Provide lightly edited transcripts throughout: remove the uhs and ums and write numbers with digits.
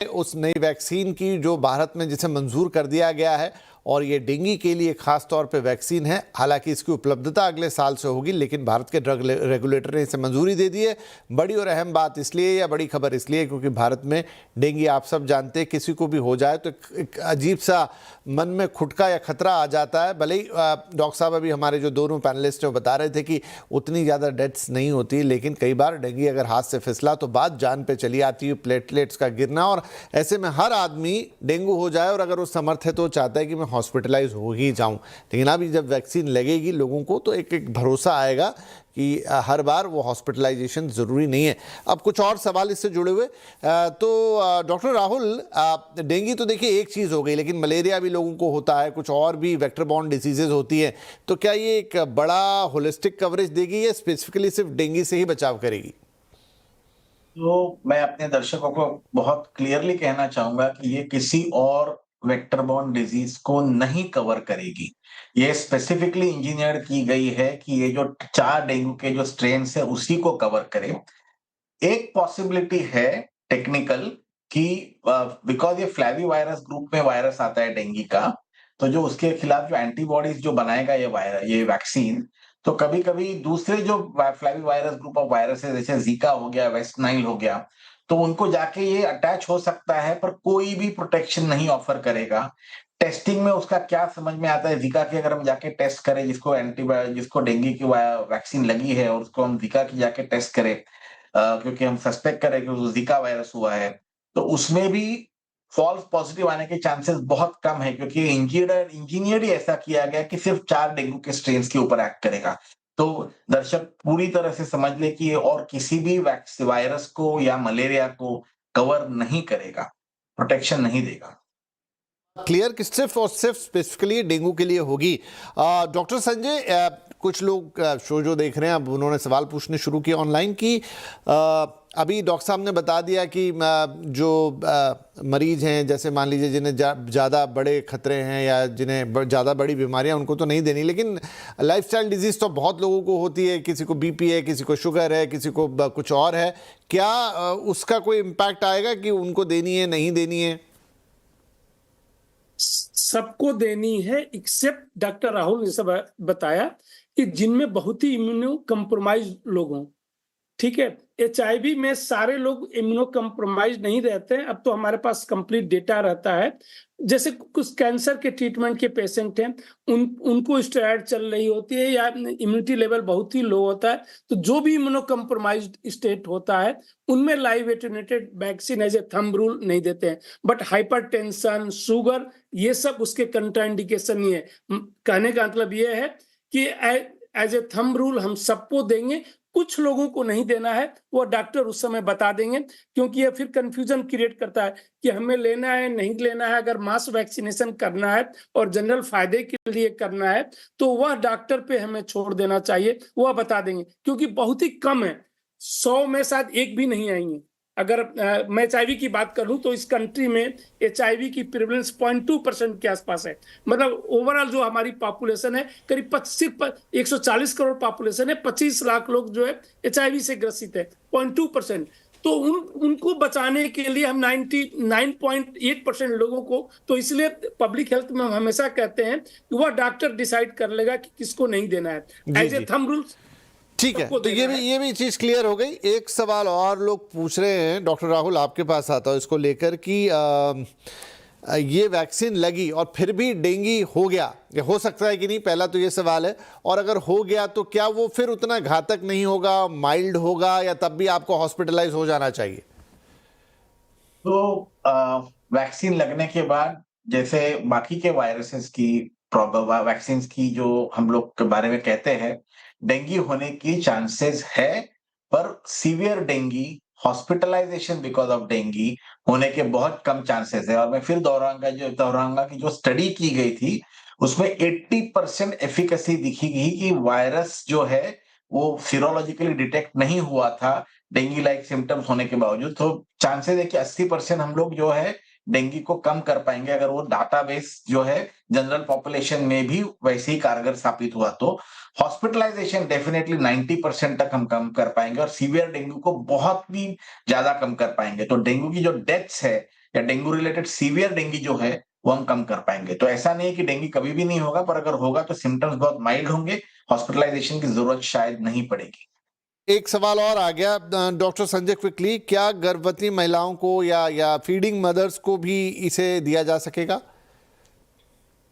उस नई वैक्सीन की जो भारत में जिसे मंजूर कर दिया गया है, और ये डेंगू के लिए खास तौर पे वैक्सीन है। हालांकि इसकी उपलब्धता अगले साल से होगी, लेकिन भारत के ड्रग रेगुलेटर ने इसे मंजूरी दे दी है। बड़ी और अहम बात इसलिए, या बड़ी खबर इसलिए, क्योंकि भारत में डेंगू आप सब जानते हैं किसी को भी हो जाए तो एक अजीब सा मन में खुटका या खतरा आ जाता है। भले ही डॉक्टर साहब अभी हमारे जो दोनों पैनलिस्ट हैं बता रहे थे कि उतनी ज़्यादा डेथ्स नहीं होती, लेकिन कई बार डेंगू अगर हाथ से फिसला तो बात जान पे चली आती है, प्लेटलेट्स का गिरना। और ऐसे में हर आदमी डेंगू हो जाए और अगर वो समर्थ है तो चाहता है कि मैं हॉस्पिटलाइज हो ही जाऊं। लेकिन अभी जब वैक्सीन लगेगी लोगों को तो एक भरोसा आएगा कि हर बार वो हॉस्पिटलाइजेशन ज़रूरी नहीं है। अब कुछ और सवाल इससे जुड़े हुए, तो डॉक्टर राहुल, डेंगू तो देखिए एक चीज़ हो गई, लेकिन मलेरिया भी लोगों को होता है, कुछ और भी वेक्टर बॉर्न डिजीजेज होती हैं। तो क्या ये एक बड़ा होलिस्टिक कवरेज देगी या स्पेसिफिकली सिर्फ डेंगू से ही बचाव करेगी? तो मैं अपने दर्शकों को बहुत क्लियरली कहना चाहूंगा कि ये किसी और वेक्टर बॉर्न डिजीज को नहीं कवर करेगी। ये स्पेसिफिकली इंजीनियर की गई है कि ये जो 4 डेंगू के जो स्ट्रेन है उसी को कवर करे। एक पॉसिबिलिटी है टेक्निकल कि बिकॉज ये फ्लैवी वायरस ग्रुप में वायरस आता है डेंगू का, तो जो उसके खिलाफ जो एंटीबॉडीज जो बनाएगा ये वैक्सीन, तो कभी कभी दूसरे जो फ्लैवी वायरस ग्रुप ऑफ वायरसेस जैसे जीका हो गया, वेस्ट नाइल हो गया, तो उनको जाके ये अटैच हो सकता है, पर कोई भी प्रोटेक्शन नहीं ऑफर करेगा। टेस्टिंग में उसका क्या समझ में आता है, जीका की अगर हम जाके टेस्ट करें, जिसको डेंगू की वैक्सीन लगी है और उसको हम जीका की जाके टेस्ट करें, क्योंकि हम सस्पेक्ट करें कि उसको जीका वायरस हुआ है, तो उसमें भी फॉल्स पॉजिटिव आने के चांसेस बहुत कम है, क्योंकि इंजीनियर ही ऐसा किया गया कि सिर्फ 4 डेंगू के स्ट्रेन के ऊपर एक्ट करेगा। तो दर्शक पूरी तरह से समझ ले कि ये और किसी भी वायरस को या मलेरिया को कवर नहीं करेगा, प्रोटेक्शन नहीं देगा। क्लियर कि सिर्फ और सिर्फ स्पेसिफिकली डेंगू के लिए होगी। डॉक्टर संजय, कुछ लोग शो जो देख रहे हैं अब उन्होंने सवाल पूछने शुरू किए ऑनलाइन कि अभी डॉक्टर साहब ने बता दिया कि जो मरीज हैं, जैसे मान लीजिए जिन्हें ज़्यादा बड़े खतरे हैं या जिन्हें ज़्यादा बड़ी बीमारियां, उनको तो नहीं देनी, लेकिन लाइफस्टाइल डिजीज़ तो बहुत लोगों को होती है। किसी को बीपी है, किसी को शुगर है, किसी को कुछ और है। क्या उसका कोई इम्पैक्ट आएगा कि उनको देनी है नहीं देनी है? सबको देनी है, एक्सेप्ट डॉक्टर राहुल ने सब बताया कि जिनमें बहुत ही इम्यूनो कम्प्रोमाइज लोग हों। ठीक है, एचआईवी में सारे लोग इम्यूनो कम्प्रोमाइज नहीं रहते हैं। अब तो हमारे पास कंप्लीट डेटा रहता है। जैसे कुछ कैंसर के ट्रीटमेंट के पेशेंट हैं, उनको स्टेरॉइड चल रही होती है या इम्यूनिटी लेवल बहुत ही लो होता है, तो जो भी इम्यूनो कम्प्रोमाइज्ड स्टेट होता है उनमें live attenuated vaccine as a thumb rule नहीं देते हैं। बट हाइपरटेंशन, शुगर, ये सब उसके कंट्राइंडिकेशन नहीं है। कहने का मतलब ये है कि एज ए थंब रूल हम सबको देंगे, कुछ लोगों को नहीं देना है, वो डॉक्टर उस समय बता देंगे, क्योंकि ये फिर कंफ्यूजन क्रिएट करता है कि हमें लेना है नहीं लेना है। अगर मास वैक्सीनेशन करना है और जनरल फायदे के लिए करना है तो वह डॉक्टर पे हमें छोड़ देना चाहिए, वह बता देंगे, क्योंकि बहुत ही कम है, 100 में शायद एक भी नहीं आएंगे। अगर मैं एचआईवी की बात करूं तो इस कंट्री में एचआईवी की प्रेवलेंस 0.2% के आसपास है। मतलब ओवरऑल जो हमारी पॉपुलेशन है करीब 140 करोड़ पॉपुलेशन है, 25 लाख लोग जो है एचआईवी से ग्रसित है, 0.2%। तो उनको बचाने के लिए हम 99.8% लोगों को, तो इसलिए पब्लिक हेल्थ में हम हमेशा कहते हैं कि वह डॉक्टर डिसाइड कर लेगा कि किसको नहीं देना है एज ए थंब रूल। ठीक है, तो ये भी चीज क्लियर हो गई। एक सवाल और लोग पूछ रहे हैं, डॉक्टर राहुल आपके पास आता हूं इसको लेकर कि ये वैक्सीन लगी और फिर भी डेंगू हो गया, ये हो सकता है कि नहीं, पहला तो ये सवाल है। और अगर हो गया तो क्या वो फिर उतना घातक नहीं होगा, माइल्ड होगा, या तब भी आपको हॉस्पिटलाइज हो जाना चाहिए? तो वैक्सीन लगने के बाद जैसे बाकी के वायरसेस की वैक्सीन की जो हम लोग के बारे में कहते हैं, डेंगू होने की चांसेस है, पर severe dengue, hospitalisation because of dengue होने के बहुत कम चांसेस है। और मैं फिर दोहराऊंगा कि जो स्टडी की गई थी उसमें 80% एफिकेसी दिखी गई कि वायरस जो है वो सीरोलॉजिकली डिटेक्ट नहीं हुआ था डेंगू लाइक सिम्टम्स होने के बावजूद। तो चांसेस है कि 80% हम लोग जो है डेंगू को कम कर पाएंगे, अगर वो डाटाबेस जो है जनरल पॉपुलेशन में भी वैसे ही कारगर साबित हुआ तो। हॉस्पिटलाइजेशन डेफिनेटली 90% तक हम कम कर पाएंगे और सीवियर डेंगू को बहुत भी ज्यादा कम कर पाएंगे। तो डेंगू की जो डेथ्स है या डेंगू रिलेटेड सीवियर डेंगू जो है वो हम कम कर पाएंगे। तो ऐसा नहीं है कि डेंगू कभी भी नहीं होगा, पर अगर होगा तो सिम्टम्स बहुत माइल्ड होंगे, हॉस्पिटलाइजेशन की जरूरत शायद नहीं पड़ेगी। एक सवाल और आ गया डॉक्टर संजय, क्विकली, क्या गर्भवती महिलाओं को या फीडिंग मदर्स को भी इसे दिया जा सकेगा?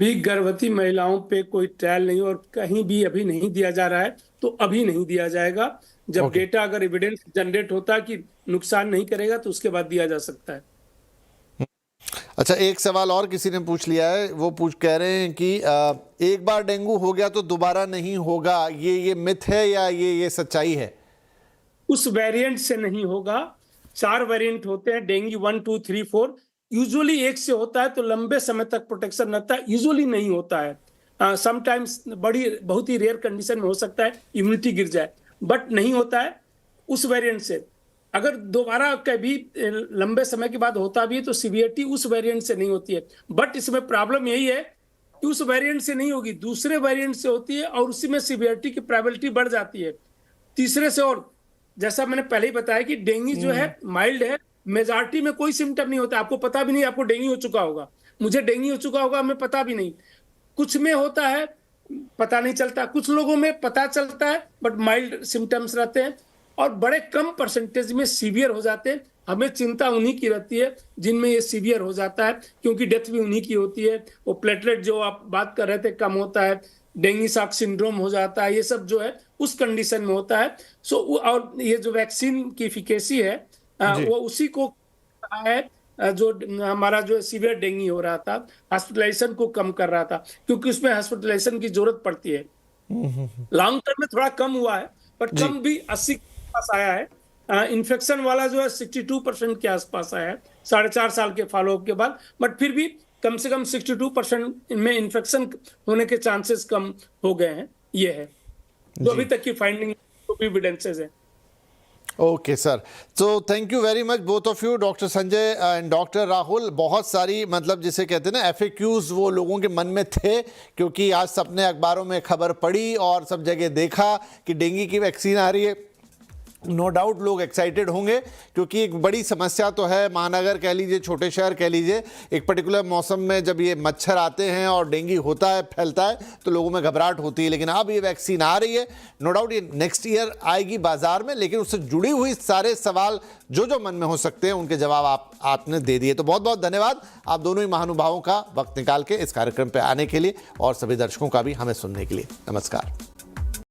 भी गर्भवती महिलाओं पे कोई ट्रायल नहीं और कहीं भी अभी नहीं दिया जा रहा है, तो अभी नहीं दिया जाएगा। जब Okay. डेटा अगर एविडेंस जनरेट होता है कि नुकसान नहीं करेगा तो उसके बाद दिया जा सकता है। अच्छा, एक सवाल और किसी ने पूछ लिया है, वो कह रहे हैं कि एक बार डेंगू हो गया तो दोबारा नहीं होगा, ये मिथ है या ये सच्चाई है? उस वेरिएंट से नहीं होगा। 4 वेरिएंट होते हैं, डेंगू 1, 2, 3, 4। यूजुअली एक से होता है तो लंबे समय तक प्रोटेक्शन रहता है, यूजुअली नहीं होता है। समटाइम्स बहुत ही रेयर कंडीशन में हो सकता है इम्यूनिटी गिर जाए, बट नहीं होता है उस वेरिएंट से। अगर दोबारा कभी लंबे समय के बाद होता भी है तो सीवियरिटी उस वेरिएंट से नहीं होती है। बट इसमें प्रॉब्लम यही है कि उस वेरिएंट से नहीं होगी, दूसरे वेरिएंट से होती है और उसी में सीवियरिटी की प्रोबेबिलिटी बढ़ जाती है तीसरे से। और जैसा मैंने पहले ही बताया कि डेंगू जो है माइल्ड है, मेजॉरिटी में कोई सिम्टम नहीं होता। आपको पता भी नहीं आपको डेंगू हो चुका होगा, मुझे डेंगू हो चुका होगा, हमें पता भी नहीं। कुछ में होता है पता नहीं चलता, कुछ लोगों में पता चलता है बट माइल्ड सिम्टम्स रहते हैं, और बड़े कम परसेंटेज में सीवियर हो जाते हैं। हमें चिंता उन्हीं की रहती है जिनमें ये सीवियर हो जाता है, क्योंकि डेथ भी उन्हीं की होती है। वो प्लेटलेट जो आप बात कर रहे थे कम होता है, डेंगू शॉक सिंड्रोम हो जाता है, ये सब जो है उस कंडीशन में होता है। सो और ये जो वैक्सीन की एफिकेसी है वो उसी को है जो हमारा जो सीवियर डेंगू हो रहा था, हॉस्पिटलाइजेशन को कम कर रहा था, क्योंकि उसमें हॉस्पिटलाइजेशन की जरूरत पड़ती है। लॉन्ग टर्म में थोड़ा कम हुआ है, बट कम भी 80 के पास आया है। इन्फेक्शन वाला जो है 62% के आसपास आया है 4.5 साल के फॉलोअप के बाद, बट फिर भी कम से कम 62% में इन्फेक्शन होने के चांसेस कम हो गए हैं। ये है जो अभी तक की फाइंडिंग एविडेंसेस है। ओके सर, तो thank you very much both of you, doctor Sanjay and doctor Rahul. बहुत सारी मतलब जिसे कहते हैं ना एफएक्यूज वो लोगों के मन में थे, क्योंकि आज सबने अखबारों में खबर पढ़ी और सब जगह देखा कि डेंगू की वैक्सीन आ रही है। नो डाउट लोग एक्साइटेड होंगे, क्योंकि एक बड़ी समस्या तो है। महानगर कह लीजिए, छोटे शहर कह लीजिए, एक पर्टिकुलर मौसम में जब ये मच्छर आते हैं और डेंगू होता है, फैलता है, तो लोगों में घबराहट होती है। लेकिन अब ये वैक्सीन आ रही है, नो डाउट ये नेक्स्ट ईयर आएगी बाजार में, लेकिन उससे जुड़ी हुई सारे सवाल जो मन में हो सकते हैं उनके जवाब आपने दे दिए। तो बहुत बहुत धन्यवाद आप दोनों ही महानुभावों का वक्त निकाल के इस कार्यक्रम पर आने के लिए, और सभी दर्शकों का भी हमें सुनने के लिए। नमस्कार।